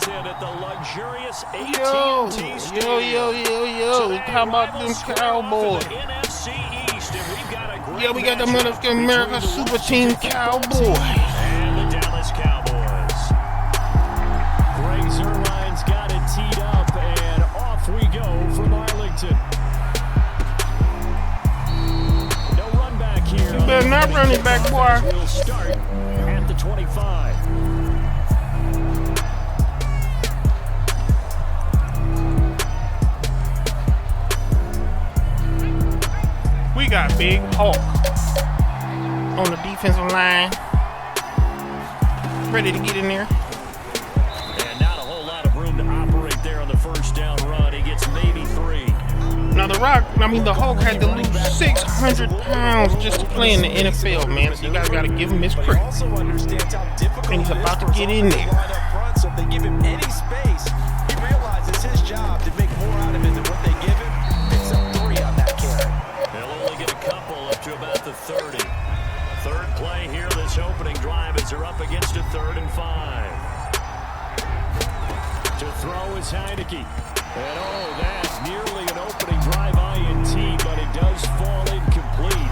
rides in at the luxurious AT&T Yo. How about them Cowboys? Yeah, we got the motherfucking America Super Team Cowboys. And the Dallas Cowboys. Greg Zuerlein's got it teed up, and off we go from Arlington. No run back here. You better not run it back, boy. We'll start at the 25. We got Big Hawk on the defensive line, ready to get in there. And not a whole lot of room to operate there on the first down run. He gets maybe 3. Now the Hawk had to lose 600 pounds just to play in the NFL, man. So you guys got to give him his credit. And he's about to get in there. So if they give him any space, he realizes his job to make more out of it than what they give him. Picks up 3 on that carry. They'll only get a couple up to about the 30. Third play here, this opening drive as they're up against a 3rd and 5. To throw is Heineke. And that's nearly an opening drive INT, but it does fall incomplete.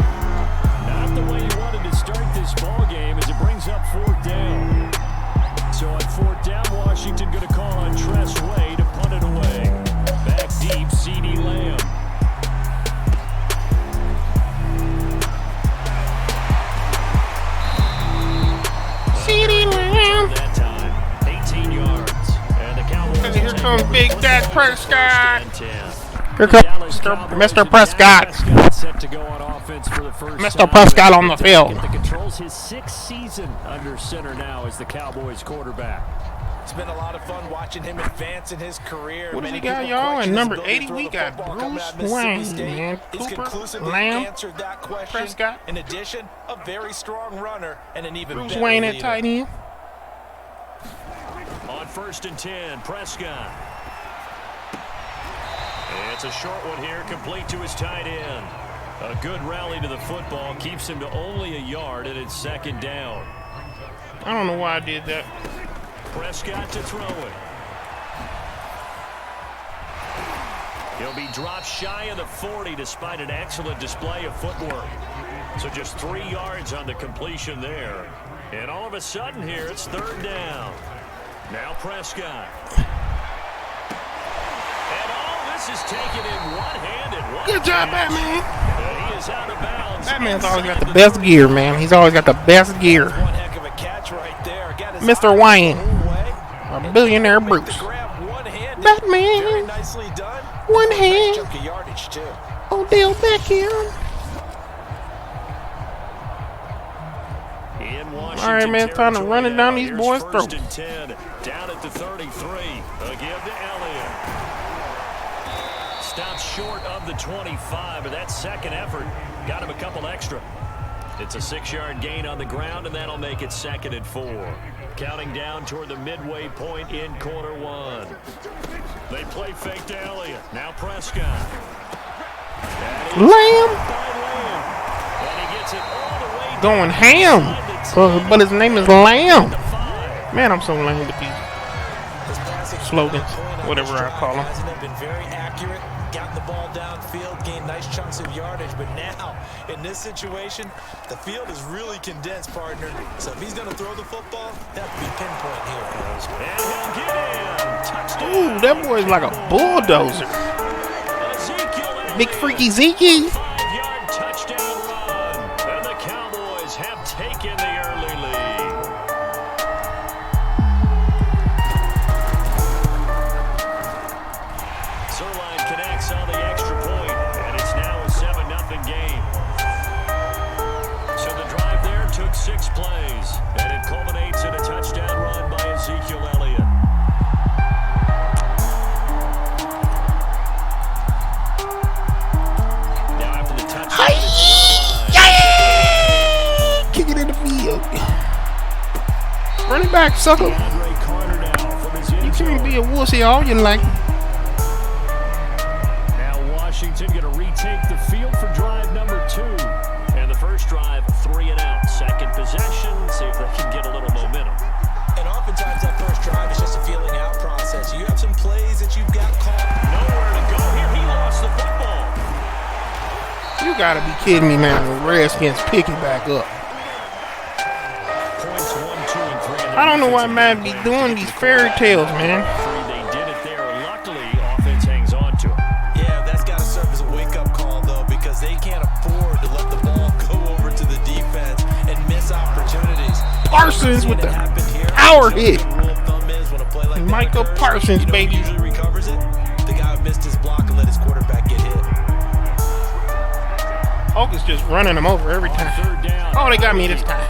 Not the way you wanted to start this ball game as it brings up 4th down. So on 4th down, Washington going to call on Tress Way to punt it away. Back deep, CeeDee Lamb. CeeDee Lamb. That time, 18 yards. And the Cowboys. Here comes Big Dak Prescott. Here comes Mr. Prescott. Set to go on offense for the first Mr. Prescott on the field. It controls his 6th season under center now as the Cowboys quarterback. It's been a lot of fun watching him advance in his career. What does he got, y'all? And number 80, we got Bruce Wayne, man. Cooper, Lamb, Prescott. In addition, a very strong runner and an even Bruce better Wayne at leader. tight end. On 1st and 10, Prescott. It's a short one here, complete to his tight end. A good rally to the football keeps him to only a yard, and it's 2nd down. I don't know why I did that. Prescott to throw it. He'll be dropped shy of the 40 despite an excellent display of footwork. So just 3 yards on the completion there. And all of a sudden here, it's 3rd down. Now Prescott. And all this is taken in one-handed. Good job, Batman. He is out of bounds. Batman's always got the best gear, man. He's always got the best gear. One heck of a catch right there. Got his Mr. Wayne. A billionaire Bruce. Batman. Very nicely done. One hand. Chunk of yardage too. Odell Beckham. All right, man, time to run it down these boys' throats. 1st and 10, down at the 33. A give to Elliott. Stops short of the 25, but that second effort got him a couple extra. It's a 6-yard gain on the ground, and that'll make it 2nd and 4. Counting down toward the midway point in quarter 1. They play fake to Elliott. Now Prescott. Lamb. And he gets it all the way Going ham. But his name is Lamb. Man, I'm so lame with these slogans, whatever I call them. Been very accurate, got the ball downfield, gained nice chunks of yardage, but now in this situation, the field is really condensed, partner. So if he's going to throw the football, that would be pinpoint here. And he'll get in. Touchdown. Ooh, that boy's like a bulldozer. Big freaky Zeke. 5-yard touchdown run, and the Cowboys have taken the early lead. Zuerlein connects on the extra point, and it's now a 7-0 game. So the drive there took 6 plays, and it culminates in a touchdown run by Ezekiel Elliott. Now after the touchdown, Kick it in the field. Running back, sucker. Andre Carter now from his end You zone. can't be a wussy all you like. Now Washington going to retake the field for drive number 2. And the first drive, 3 and out. Second possession, see if they can get a little momentum. And oftentimes that first drive is just a feeling out process. gotta be kidding me now. The Redskins pick it back up. Points 1, 2, and 3. I don't know why Madden be doing these fairy tales, man. They did it there. Luckily, offense hangs on to it. Yeah, that's got to serve as a wake-up call, though, because they can't afford to let the ball go over to the defense and miss opportunities. Parsons with the power hit. And Michael Parsons, baby. Usually recovers it. The guy who missed his block and let his quarterback get hit. Hulk is just running them over every time. Oh, they got me this time.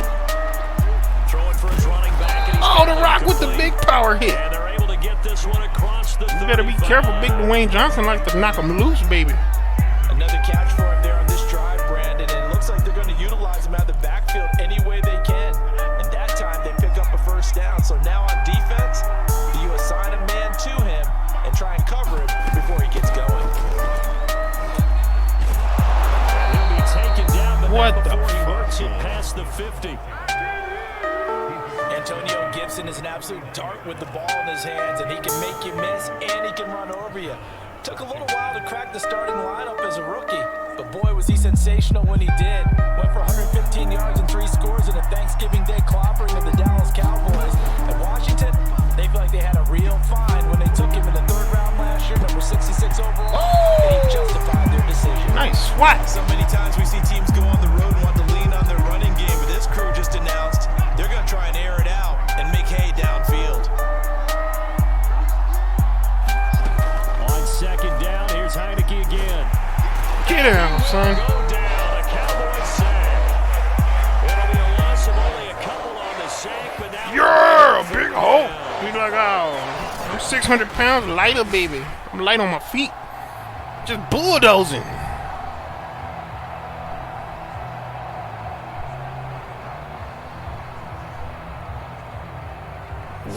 Oh, the Rock with the big power hit. And they're able to get this one across the You better be careful. Big Dwayne Johnson like to knock him loose, baby. Another catch for him there on this drive, Brandon, and it looks like they're going to utilize him out of the backfield any way they can. And that time they pick up a first down. So now on defense, you assign a man to him and try and cover him before he gets going. He'll be taken down, but What not the before he fuck? works it past the 50. Antonio Gibson is an absolute dart with the ball in his hands, and he can make you miss and he can run over you. Took a little while to crack the starting lineup as a rookie, but boy was he sensational when he did. Went for 115 yards and 3 scores in a Thanksgiving Day clobbering of the Dallas Cowboys. And Washington, they feel like they had a real find when they took him in the 3rd round last year, number 66 overall, and he justified their decision. Nice swat. So many times we see teams go on the road and want to lean on their running game, but this crew just announced they're going to try and air it out and make hay downfield. On 2nd down, here's Heineke again. Get down, son. Go down, a Cowboys sack. It'll be a loss of only a couple on the sack, but now... Yeah, big Hulk. He's like, oh, I'm 600 pounds lighter, baby. I'm light on my feet. Just bulldozing.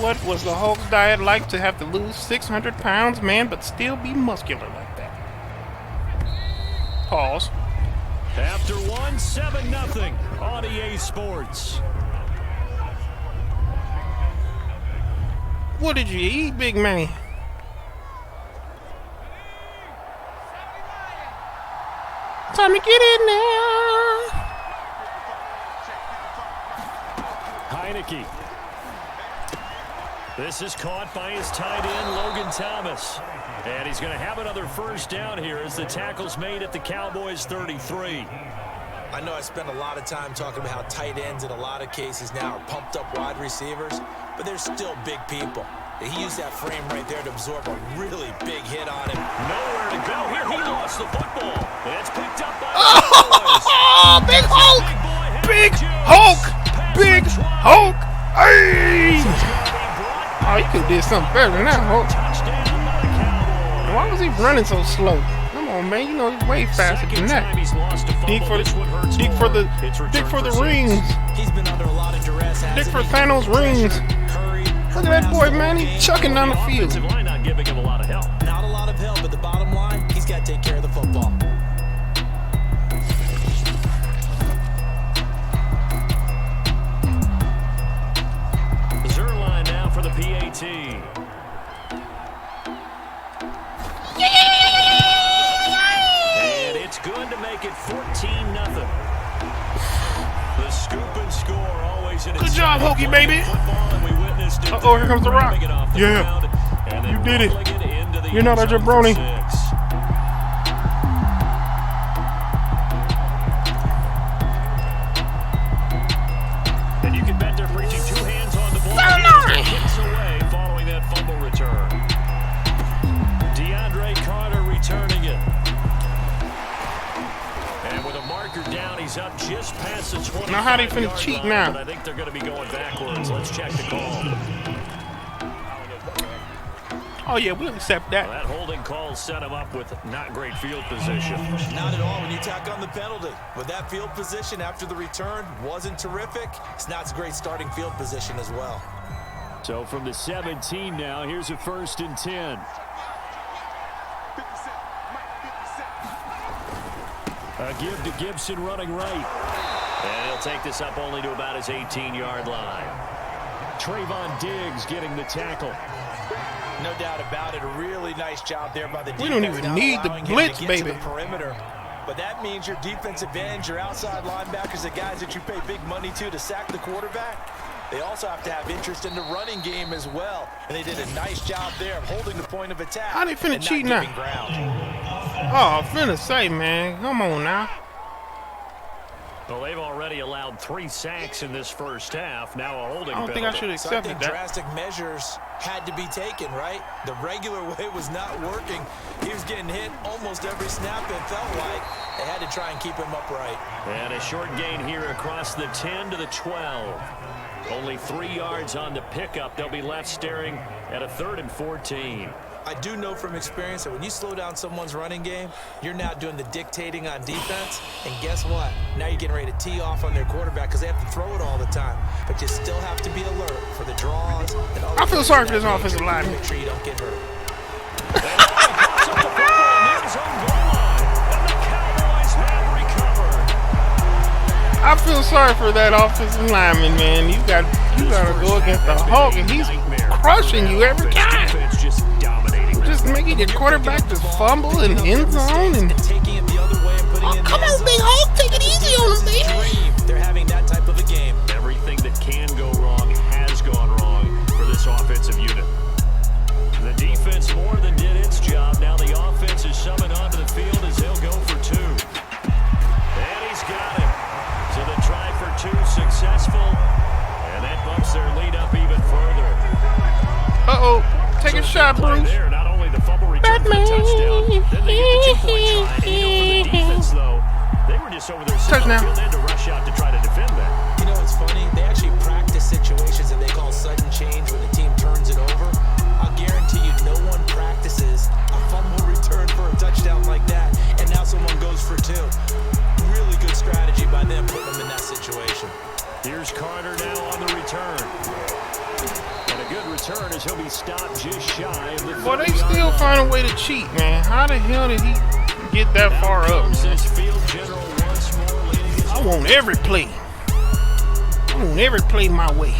What was the Hulk's diet like to have to lose 600 pounds, man, but still be muscular like that? Pause. After 1, 7-0 on EA Sports. What did you eat, big man? Time to get in there. Heineke. This is caught by his tight end, Logan Thomas. And he's going to have another first down here as the tackle's made at the Cowboys 33. I know I spent a lot of time talking about how tight ends in a lot of cases now are pumped up wide receivers, but they're still big people. He used that frame right there to absorb a really big hit on him. Nowhere to go here. He lost the football. It's picked up by Oh, Big Hulk! Big Hulk! Big Hulk! Hey! Oh, he could have did something better than that, Hulk. Why was he running so slow? Come on, man. You know he's way faster than that. Dig for the rings. He's been under a lot of duress. Dig for Thanos rings. Look at that boy, man. He's chucking down the field. Line not giving him a lot of help. Not a lot of help, but the bottom line, he's got to take care of the football. Zerline now for the PAT. And it's good to make it 14-0. The scoop and score always in. Good job, Hokey, baby. Uh-oh, here comes the Rock. Yeah, you did it. You're not a jabroni. And you can bet they're preaching 2 hands on the ball. Kicks away following that fumble return. DeAndre Carter returning it. And with a marker down, he's up just past the 20. Now how they finna cheat now? But I think they're going to be going backwards. Let's check the call. Oh, yeah, we'll accept that. Well, that holding call set him up with not great field position. Not at all when you tack on the penalty. But that field position after the return wasn't terrific. It's not a great starting field position as well. So from the 17 now, here's a 1st and 10. A give to Gibson running right. And he'll take this up only to about his 18-yard line. Trayvon Diggs getting the tackle. No doubt about it. A really nice job there by the defense. We don't even need the blitz, baby. The perimeter. But that means your defensive ends, your outside linebackers, the guys that you pay big money to sack the quarterback, they also have to have interest in the running game as well. And they did a nice job there of holding the point of attack. How they finna cheat now? Oh, finna say, man. Come on now. Well, they've already allowed 3 sacks in this first half. Now a holding penalty. I don't think I should have accepted that. Drastic measures had to be taken, right? The regular way was not working. He was getting hit almost every snap, it felt like. They had to try and keep him upright. And a short gain here across the 10 to the 12. Only 3 yards on the pickup. They'll be left staring at a 3rd and 14. I do know from experience that when you slow down someone's running game, you're now doing the dictating on defense. And guess what? Now you're getting ready to tee off on their quarterback because they have to throw it all the time. But you still have to be alert for the draws. And I feel sorry for this offensive line. Make sure you don't get hurt. I feel sorry for that offensive lineman, man. You gotta go against the Hulk, and he's crushing you every time. Just making your quarterback just fumble in the end zone and taking it the other way and putting it. Come on, Big Hulk, take it easy on him, baby. They're having that type of a game. Everything that can go wrong has gone wrong for this offensive unit. The defense more than did its job. Now the offense is summoned onto the field as he'll go for 2. And he's got it. So the try for 2 successful, and that bumps their lead up even further. Uh-oh. Take a shot, Bruce. There, not only the fumble return for the touchdown, then they get the 2-point try. And you know, for the defense, though, they were just over there touchdown. to rush out to try to defend that. You know, it's funny. They actually practice situations that they call sudden change when the team turns it over. I'll guarantee you no one practices a fumble return for a touchdown like that, and now someone goes for 2. Really good strategy by them putting them in that situation. Here's Carter now on the return. And a good return as he'll be stopped just shy of the 30-yard line. Boy, they still find a way to cheat, man. How the hell did he get that far up, man? I want every play. I want every play my way.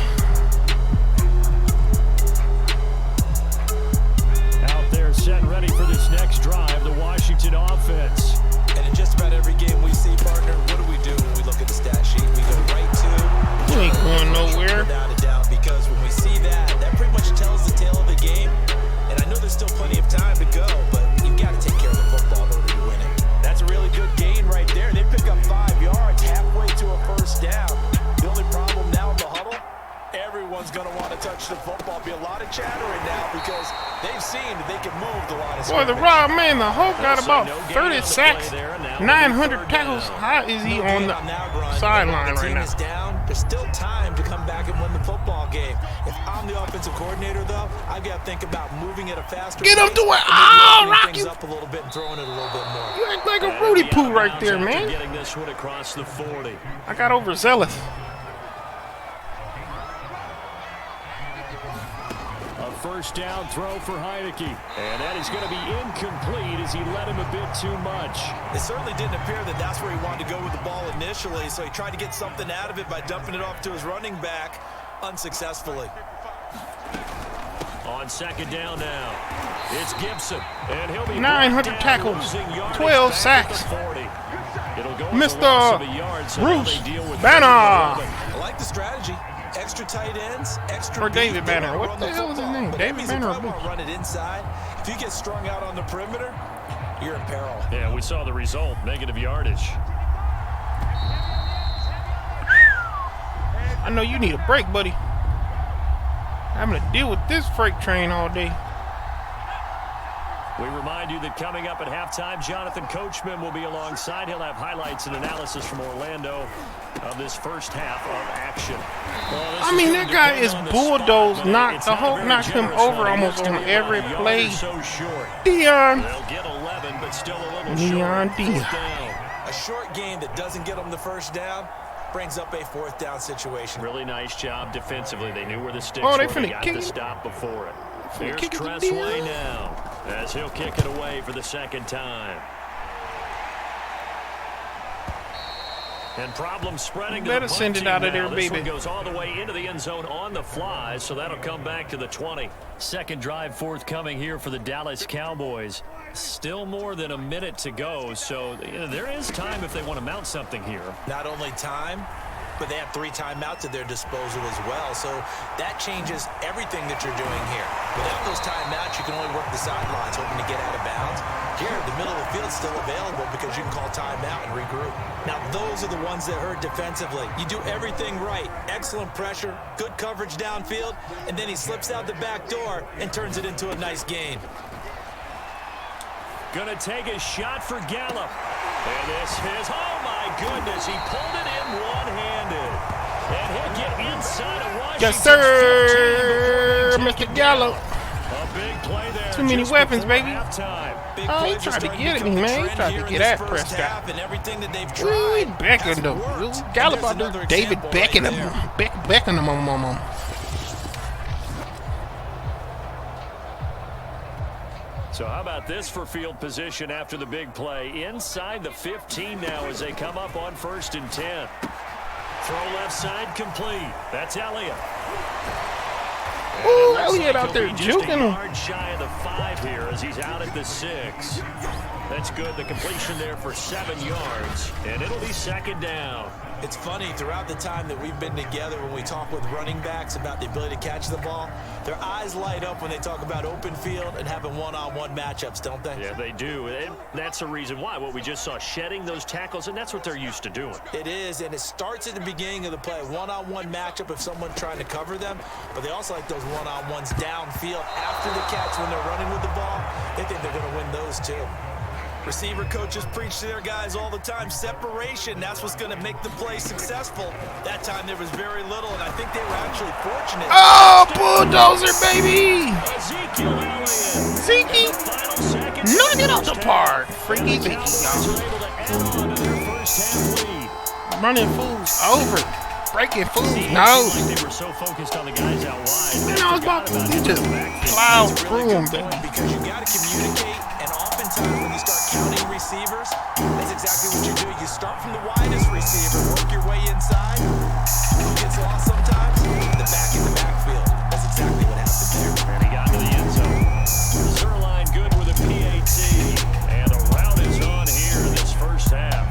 Out there set and ready for this next drive, the Washington offense. And in just about every game we see, partner, what do when we look at the stat sheet? We go right to... You ain't going nowhere. Without a doubt, because when we see that pretty much tells the tale of the game. And I know there's still plenty of time to go, but you've got to take care of the football in order to win it. That's a really good gain right there. They pick up 5 yards halfway to a first down. The only problem now in the huddle, everyone's going to want to touch the football. Be a lot of chattering now because they've seen that they can move the line of scrimmage. Boy, the Rob, man, the Hulk got about 30 sacks, 900 tackles. How is he on the sideline right now? There's still time to come back and win the football game. If I'm the offensive coordinator, though, I've got to think about moving at a faster Get him to it. Oh, Rocky. Things up a little bit and throwing it a little bit more. You act like a Rudy Poo right there, man. Getting this one across the 40. I got overzealous. A first down throw for Heineke. And that is going to be incomplete as he led him a bit too much. It certainly didn't appear that that's where he wanted to go with the ball initially, so he tried to get something out of it by dumping it off to his running back unsuccessfully. On second down now, it's Gibson. And he'll be 900 tackles, 12 sacks. Mr. Bruce Banner. I like the strategy. Extra tight ends, extra or David Banner. What the hell is his name? David Banner. Run it inside. If you get strung out on the perimeter, you're in peril. Yeah, we saw the result. Negative yardage. I know you need a break, buddy. Having to deal with this freight train all day. We remind you that coming up at halftime, Jonathan Coachman will be alongside. He'll have highlights and analysis from Orlando of this first half of action. Well, I mean, that guy is bulldozed. The Hulk knocked him over almost on every play. Deion. They'll get 11, but still a little short. A short game that doesn't get them the first down brings up a 4th down situation. Really nice job defensively. They knew where the sticks were. They got the stop before it. Here's Tressway now as he'll kick it away for the second time. And problem spreading. Better send it out of there, baby. This one goes all the way into the end zone on the fly, so that'll come back to the 20. Second drive forthcoming here for the Dallas Cowboys. Still more than a minute to go, so there is time if they want to mount something here. Not only time, but they have 3 timeouts at their disposal as well. So that changes everything that you're doing here. Without those timeouts, you can only work the sidelines, hoping to get out of bounds. Here, the middle of the field is still available because you can call timeout and regroup. Now, those are the ones that hurt defensively. You do everything right. Excellent pressure, good coverage downfield, and then he slips out the back door and turns it into a nice gain. Gonna take a shot for Gallup. And this is, oh my goodness, he pulled it in one-handed. And he'll get inside of Washington. Yes, sir, Mr. Gallup. A big play there. Too many weapons, baby. Big Oh, he plays are tried to starting get at me, become the man. He trend tried here to in get this at first Prescott. half, and everything that they've Ooh, he tried beckoned him. has worked. Gallup And out there's there, another David example Beckham right him. there. Beckham him. So how about this for field position after the big play? Inside the 15 now as they come up on 1st and 10. Throw left side complete. That's Elliott. Ooh, Elliott out there Just a juking him. yard shy of the 5 here as he's out at the 6. That's good. The completion there for 7 yards. And it'll be 2nd down. It's funny, throughout the time that we've been together, when we talk with running backs about the ability to catch the ball, their eyes light up when they talk about open field and having one-on-one matchups, don't they? Yeah, they do. And that's the reason why. What we just saw, shedding those tackles, and that's what they're used to doing. It is, and it starts at the beginning of the play. One-on-one matchup if someone's trying to cover them, but they also like those one-on-ones downfield after the catch when they're running with the ball. They think they're going to win those too. Receiver coaches preach to their guys all the time. Separation, that's what's going to make the play successful. That time there was very little, and I think they were actually fortunate. Oh, bulldozer, baby! Ezekiel Elliott. Zeke, knock it out the park. Freaky Zeke, Cowboys y'all. are able to add on to their first half lead. Running fools over. Breaking fools It nose. seemed like they were so focused on the guys out wide. Man, I was about to just plow through them, baby. Because you got to communicate, and oftentimes when you start counting receivers, that's exactly what you do. You start from the widest receiver, work your way inside. Who gets lost sometimes? The back in the backfield. That's exactly what happened there. And he got to the end zone. Zerline good with a PAT. And the route is on here in this first half.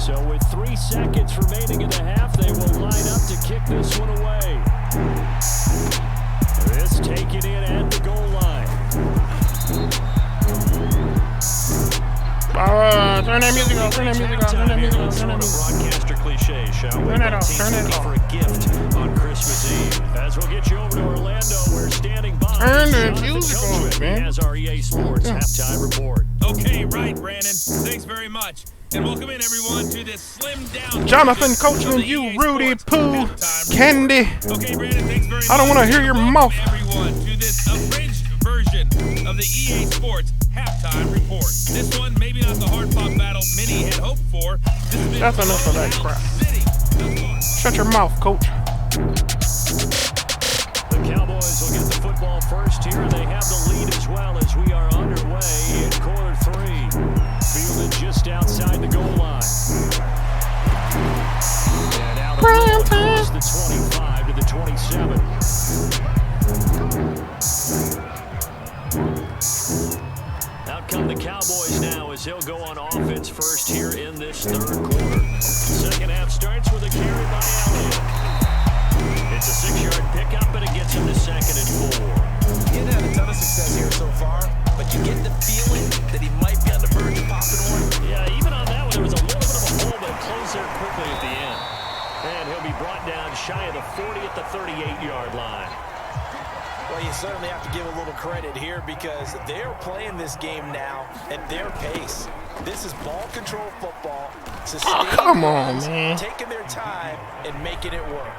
So with 3 seconds remaining in the half, they will line up to kick this one away. This taken in at the goal line. Turn that music off, turn that music off, turn that music off, turn that music off. Broadcaster cliche, shall we? Turn it off, turn it Looking off. for a gift on Christmas Eve. As we'll get you over to Orlando, we're standing by. Turn the Jonathan music off, Kotrick man. has our EA Sports halftime report. Okay, right, Brandon. Thanks very much. And welcome in, everyone, to this slimmed-down... Jonathan Coachman, you Rudy Poo, Candy. Okay, Brandon, thanks very much. I don't want to hear your Welcome, mouth. everyone, to this abridged version of the EA Sports halftime report. This one, maybe not the hard pop battle many had hoped for. This has been That's enough of that crap. City thus far. Shut your mouth, coach. The Cowboys will get the football first here. They have the lead as well as we are underway in quarter 3. Fielded just outside the goal line. And out of the across the 25 to the 27. Out come the Cowboys now as they'll go on offense first here in this 3rd quarter. Second half starts with a carry by Elliott. It's a 6-yard pickup, and it gets him to 2nd and 4. He didn't have a ton of success here so far, but you get the feeling that he might be on the verge of popping one. Yeah, even on that one, there was a little bit of a hole, but it closed there quickly at the end. And he'll be brought down shy of the 40 at the 38-yard line. Well, you certainly have to give a little credit here because they're playing this game now at their pace. This is ball control football. Oh, come on, man. Taking their time and making it work.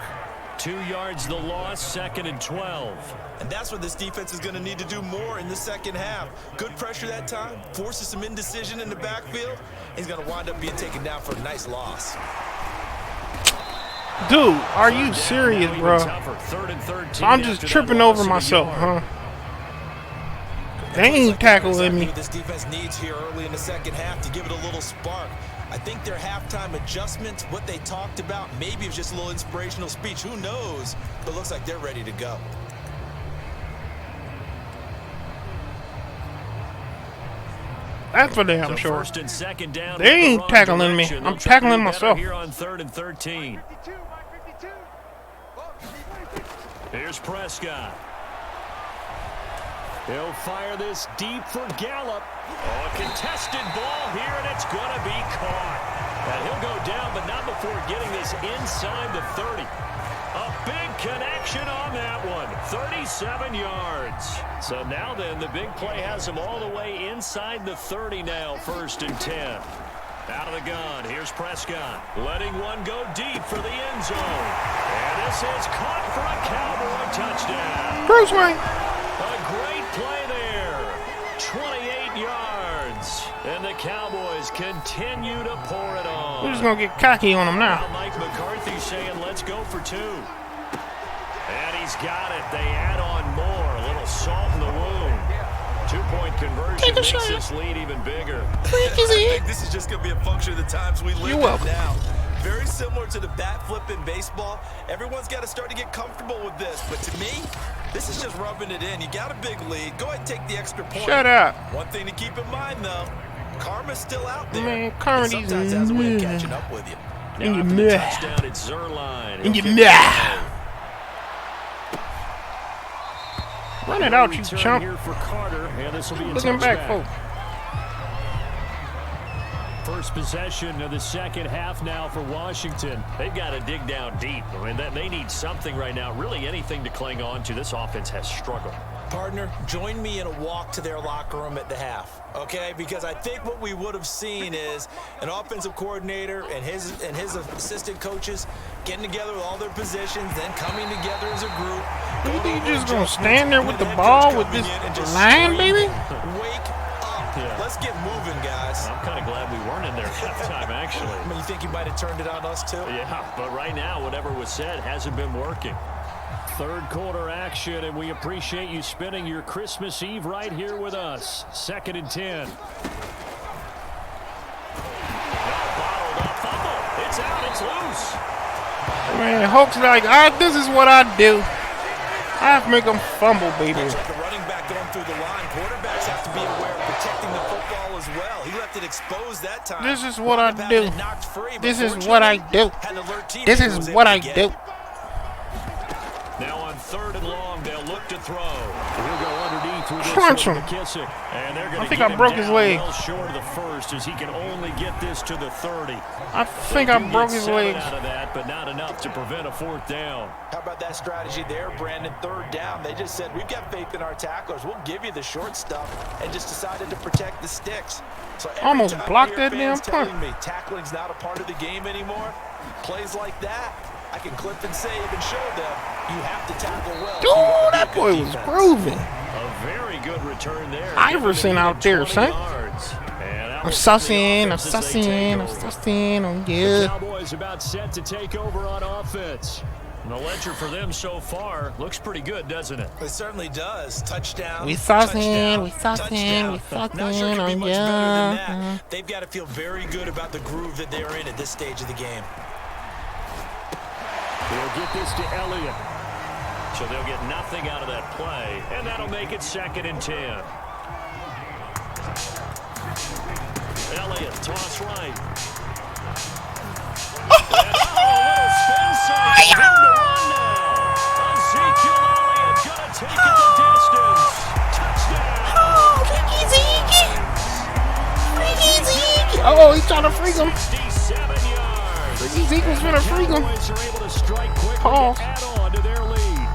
2 yards the loss, 2nd and 12. And that's what this defense is going to need to do more in the second half. Good pressure that time, forces some indecision in the backfield. He's going to wind up being taken down for a nice loss. Dude, are you serious, bro? So I'm just tripping over myself, huh? They ain't tackling me. This defense needs here early in the second half to give it a little spark. I think their halftime adjustments, what they talked about, maybe it was just a little inspirational speech. Who knows? But it looks like they're ready to go. That's for damn sure. First and second down. They ain't tackling me. I'm tackling myself. Here on 3rd and 13. Here's Prescott. He'll fire this deep for Gallup. Oh, a contested ball here, and it's going to be caught. And he'll go down, but not before getting this inside the 30. A big connection on that one. 37 yards. So now then, the big play has him all the way inside the 30 now, 1st and 10. Out of the gun, here's Prescott. Letting one go deep for the end zone. And this is caught for a Cowboy touchdown. Bruce Wayne. A great play there. 28 yards. And the Cowboys continue to pour it on. We're just going to get cocky on them now. Mike McCarthy saying, let's go for 2. And he's got it. They add on more. A little salt in the wound. 2-point conversion makes this lead even bigger. I think this is just going to be a function of the times we live in now. Very similar to the bat flip in baseball. Everyone's got to start to get comfortable with this. But to me, this is just rubbing it in. You got a big lead. Go ahead and take the extra point. Shut up. One thing to keep in mind, though, karma's still out there. Man, karma sometimes has a way of catching up with you. In your touchdown, it's Zerline. In your mouth. Run it out, you chump. Here for Carter, and this will be Looking back, folks. First possession of the second half now for Washington. They've got to dig down deep. I mean, they need something right now, really anything to cling on to. This offense has struggled. Partner, join me in a walk to their locker room at the half, okay? Because I think what we would have seen is an offensive coordinator and his assistant coaches getting together with all their positions, then coming together as a group. You just gonna stand there with the ball with this line, baby? Wake up. Yeah. Let's get moving, guys. I'm kind of glad we weren't in there at halftime, actually. I mean, you think you might have turned it on us, too? Yeah, but right now, whatever was said hasn't been working. Third quarter action, and we appreciate you spending your Christmas Eve right here with us. 2nd and 10. Bottled up fumble. It's out. It's loose. Man, Hulk's like, this is what I do. I have to make them fumble, baby. It's like a running back going through the line. Quarterbacks have to be aware of protecting the football as well. He left it exposed that time. This is what I do. This is what I do. This is what I do. Now on 3rd and long, they'll look to throw. He'll go underneath with Crunch him. McKissick. And they're going I to think get I him broke his down leg. well short of the first as he can only get this to the 30. I think I broke his legs. Out of that, but not enough to prevent a 4th down. How about that strategy there, Brandon? 3rd down. They just said, we've got faith in our tacklers. We'll give you the short stuff, and just decided to protect the sticks. So almost blocked that damn punt. Tackling's not a part of the game anymore. Plays like that, I can clip and save and show them you have to tackle well. Dude, that boy was grooving. A very good return there. Iverson out there, son. I'm sussing, oh yeah. The Cowboys about set to take over on offense. And the ledger for them so far looks pretty good, doesn't it? It certainly does. Touchdown. We sussing, oh yeah. They've got to feel very good about the groove that they're in at this stage of the game. They'll get this to Elliott. So they'll get nothing out of that play. And that'll make it 2nd and 10. Elliott, toss right. And a little spin side. Time to run now. Ezekiel Elliott going to take it the distance. Touchdown. Oh, he's trying to freak him. 67 yards. Ezekiel's gonna freak him. Cowboys are able to strike quickly Pause. to add on to their lead.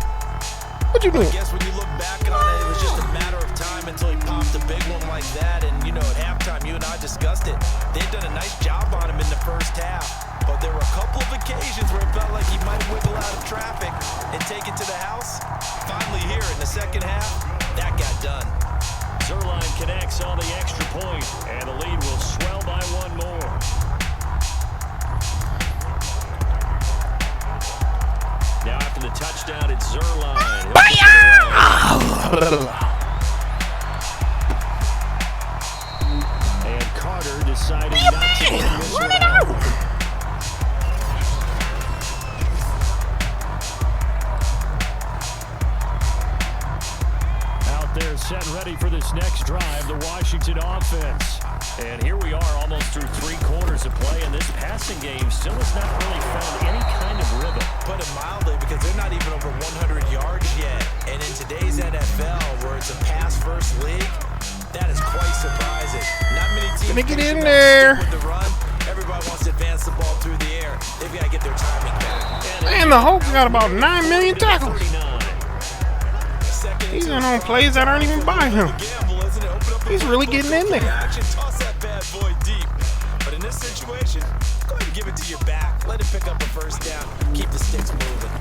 What you doing? I guess when you look back on it, it was just a matter of time until he popped a big one like that. And, you know, at halftime, you and I discussed it. They've done a nice job on him in the first half. But there were a couple of occasions where it felt like he might wiggle out of traffic and take it to the house. Finally here in the second half, that got done. Zerline connects on the extra point, and the lead will swell by one more. Now after the touchdown, it's Zerline. And Carter to deciding Be a not to man. run this Run one it out. out. Out there set and ready for this next drive, the Washington offense. And here we are almost through 3 quarters of play, and this passing game still has not really found any kind of rhythm. Put it mildly, because they're not even over 100 yards yet. And in today's NFL, where it's a pass-first league, that is quite surprising. Not many teams Gonna get in stick there. with the run. Everybody wants to advance the ball through the air. They've got to get their timing back. Man, the Hulk got about 9 million tackles. He's in on plays that aren't even by him. He's really getting in there. Toss that bad boy deep. But in this situation, go ahead and give it to your back. Let him pick up a first down. Keep the sticks moving.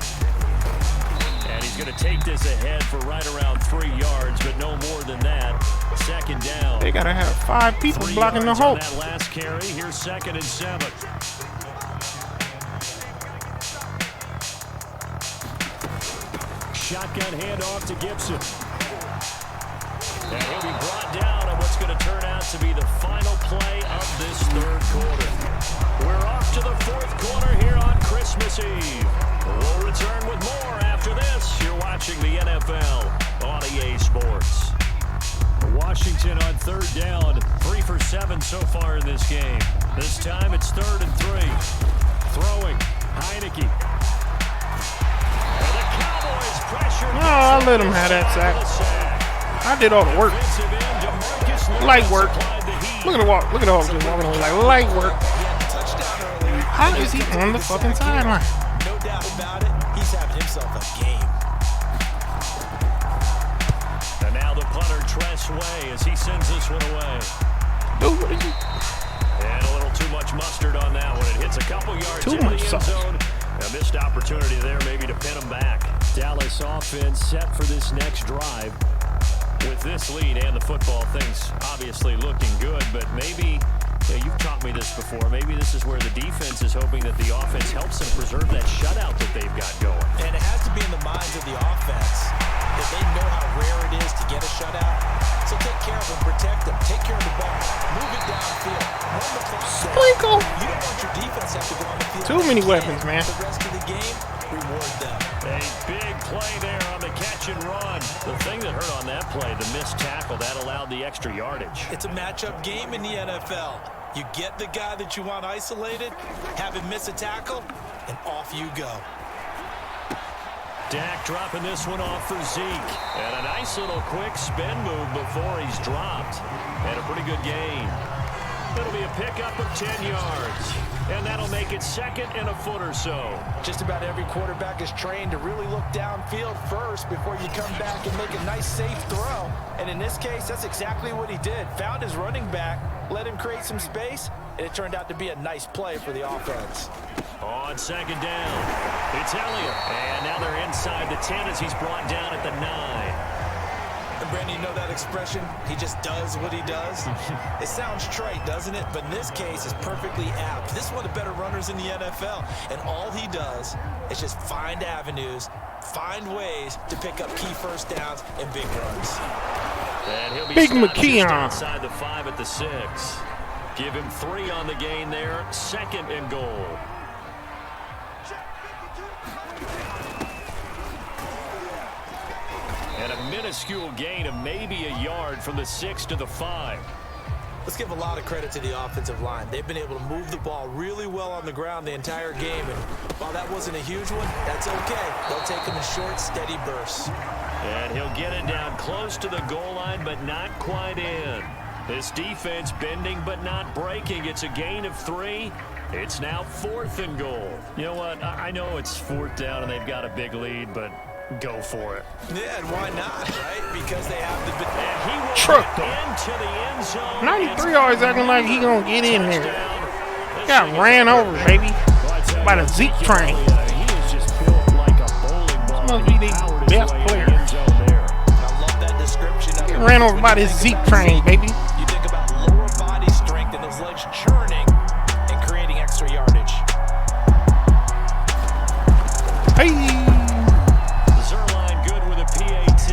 And he's going to take this ahead for right around 3 yards, but no more than that. Second down. They gotta have 5 people 3 blocking the yards on Hulk. that last carry. Here's 2nd and 7. Shotgun handoff to Gibson. And he'll be brought down on what's going to turn out to be the final play of this 3rd quarter. We're off to the 4th quarter here on Christmas Eve. We'll return with more after this. You're watching the NFL on EA Sports. Washington on 3rd down, 3 for 7 so far in this game. This time it's 3rd and 3. Throwing, Heineke. And the Cowboys pressure. Oh, I let him have that sack. I did all the work. Light work. Look at the walk. Look at the Hulk just walking away like light work. How is he on the fucking sideline? No doubt about it. He's having himself a game. And now the punter Tress Way as he sends this one away. Dude, what is he? And a little too much mustard on that one. It hits a couple yards Too in the much end sauce. zone. A missed opportunity there maybe to pin him back. Dallas offense set for this next drive. With this lead and the football, things obviously looking good, but maybe, you've taught me this before, maybe this is where the defense is hoping that the offense helps them preserve that shutout that they've got going. And it has to be in the minds of the offense that they know how rare it is to get a shutout. So take care of them, protect them, take care of the ball, move it downfield, run the clock. Sprinkle. You don't want your defense to have to go on the field. Too many weapons, man. The rest of the game, reward them. A big play there on the catch and run. The thing that hurt on that play, the missed tackle, that allowed the extra yardage. It's a matchup game in the NFL. You get the guy that you want isolated, have him miss a tackle, and off you go. Dak dropping this one off for Zeke. And a nice little quick spin move before he's dropped. And a pretty good gain. It'll be a pickup of 10 yards. And that'll make it 2nd and a foot or so. Just about every quarterback is trained to really look downfield first before you come back and make a nice, safe throw. And in this case, that's exactly what he did. Found his running back, let him create some space, and it turned out to be a nice play for the offense. On 2nd down, it's Elliott. And now they're inside the 10 as he's brought down at the 9. And Brandon, you know that expression? He just does what he does. It sounds trite, doesn't it? But in this case, it's perfectly apt. This is one of the better runners in the NFL. And all he does is just find avenues, find ways to pick up key first downs and big runs. And he'll be Big stopped just McKeon. outside the 5 at the 6. Give him 3 on the gain there. 2nd and goal. And a minuscule gain of maybe a yard from the 6 to the 5. Let's give a lot of credit to the offensive line. They've been able to move the ball really well on the ground the entire game. And while that wasn't a huge one, that's okay. They'll take them in short, steady bursts. And he'll get it down close to the goal line, but not quite in. This defense bending but not breaking. It's a gain of 3. It's now 4th and goal. You know what? I know it's 4th down and they've got a big lead, but go for it. Yeah, and why not, right? Because they have the... And he will Truck get into the end zone. 93 always acting like he gonna get in there. Got ran over, baby, by the Zeke train. He is just built like a bowling ball. Must be the best player. I love that description. Get ran over by this Zeke train, baby. You think about lower body strength and those legs churning and creating extra yardage. Hey. Zerline good with a PAT,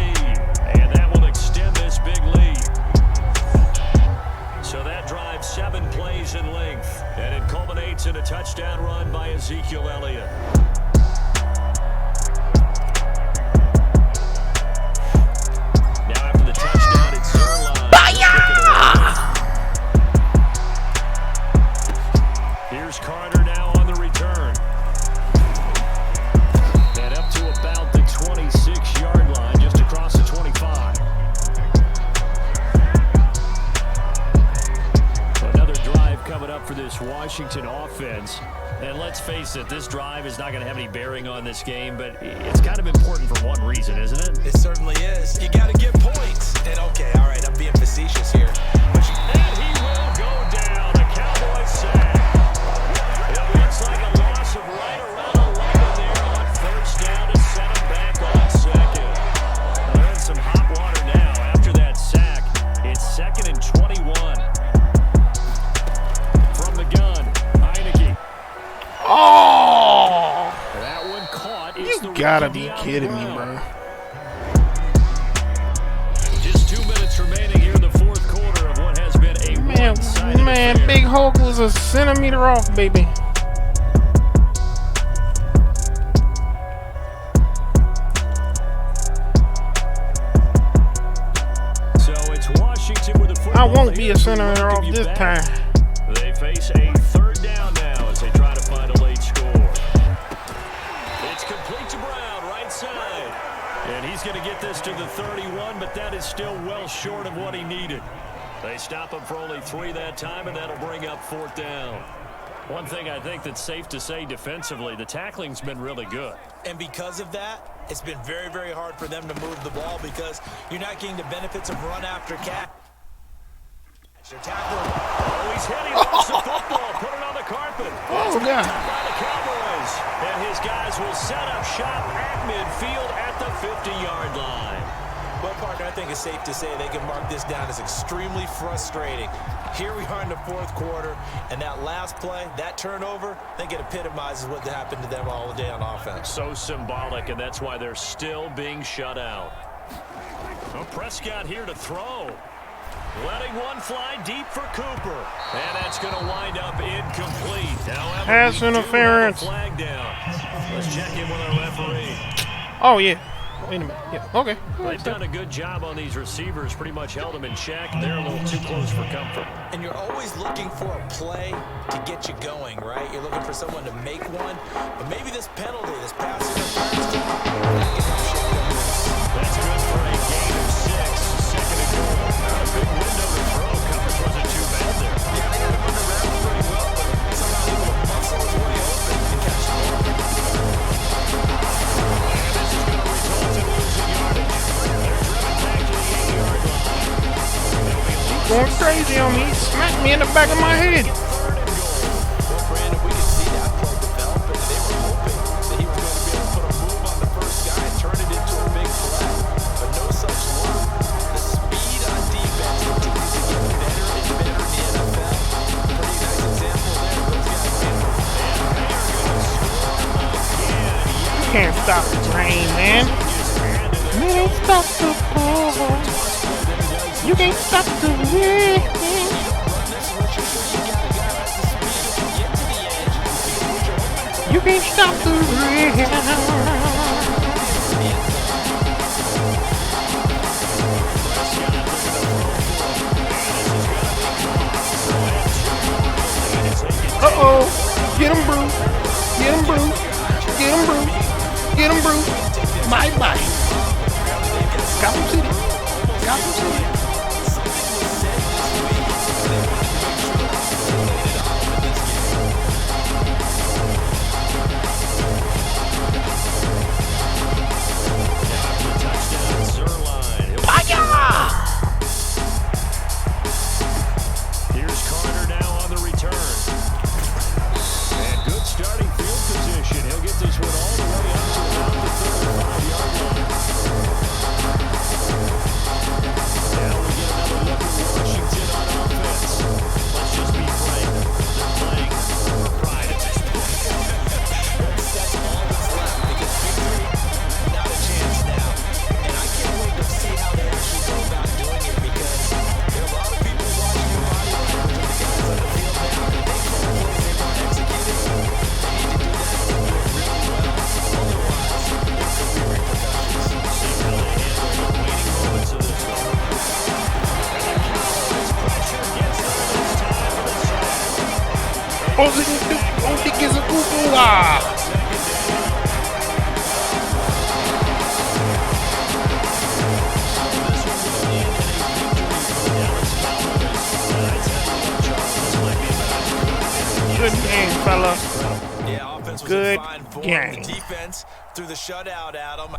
and that will extend this big lead. So that drive 7 plays obvious that this drive is not going to have any bearing on this game, but it's kind of important for one reason, isn't it? It certainly is. You got to get points. And okay, all right, I'm being facetious here. But and he will go down. A Cowboys sack. It looks like a loss of right around 11 there on first down to set him back on second. They're in some hot water now. After that sack, it's 2nd and 21. From the gun, Heineke. Oh! That one caught. You gotta be kidding me, bro. Just 2 minutes remaining here in the fourth quarter of what has been a one-sided Man, affair. Big Hulk was a centimeter off, baby. So it's Washington with the I football. won't be a Here's centimeter what off give you this back. time. They face a third down now as they try to find a late score. It's complete to Brown, right side. And he's going to get this to the 31, but that is still well short of what he needed. They stop him for only 3 that time, and that'll bring up 4th down. One thing I think that's safe to say defensively, the tackling's been really good. And because of that, it's been very, very hard for them to move the ball because you're not getting the benefits of run after catch. They're tackling. Oh, he's hit. He lost the football. Put it on the carpet. Oh, God. By the Cowboys. And his guys will set up shop at midfield at the 50-yard line. Well, partner, I think it's safe to say they can mark this down as extremely frustrating. Here we are in the fourth quarter, and that last play, that turnover, I think it epitomizes what happened to them all day on offense. So symbolic, and that's why they're still being shut out. Well, Prescott here to throw. Letting one fly deep for Cooper. And that's going to wind up incomplete. However, Pass we do have a interference. flag down. Let's check in with our referee. Oh, yeah. Wait a minute. Yeah, okay. They've done a good job on these receivers, pretty much held them in check. They're a little too close for comfort. And you're always looking for a play to get you going, right? You're looking for someone to make one. But maybe this penalty, this pass interference, that's good for a gain of 6. 2nd and goal. Not a big window to throw. Coverage wasn't too bad there. Yeah, they had him under wraps pretty well, but somehow able to muscle his way open and catch the ball. And this is going to result in losing yardage. They're driven back to the 8-yard line. Going crazy on me. He smacked me in the back of my head. 3rd and goal. Well, Brandon, we could see that play develop, and they were hoping that he was going to be able to put a move on the first guy and turn it into a big play. But no such luck. The speed on defense continues to get better and better in the NFL. Pretty nice example there. Those guys made it. You can't stop the rain, man. You can't stop the pour. You can't stop the rain. You can't stop the rain. Uh-oh. Get him, Bruce. Get him, Bruce. Get him, Bruce. Get him, Bruce. Bye-bye. Gotham City. Gotham City. Here's Carter now on the return. And good starting field position. He'll get this one all the way up to about the 35-yard line. Now we get another look at Washington on offense. Let's just be frank. They're playing for pride at this point. That's all that's left because victory, not a chance now. And I can't wait to see how they actually go about doing it because there are a lot of people watching the body language of the guys on the field now. And if they call plays they want executed, they need to do that and do it really well. Otherwise, there could be repercussions. See how they handle the waiting moments of this one. And the Cowboys pressure gets them this time for the sack. Oh, think it's a cuckoo. Ah. Good game, fella. Yeah, offense was good fine form. game. The defense threw the shutout at him.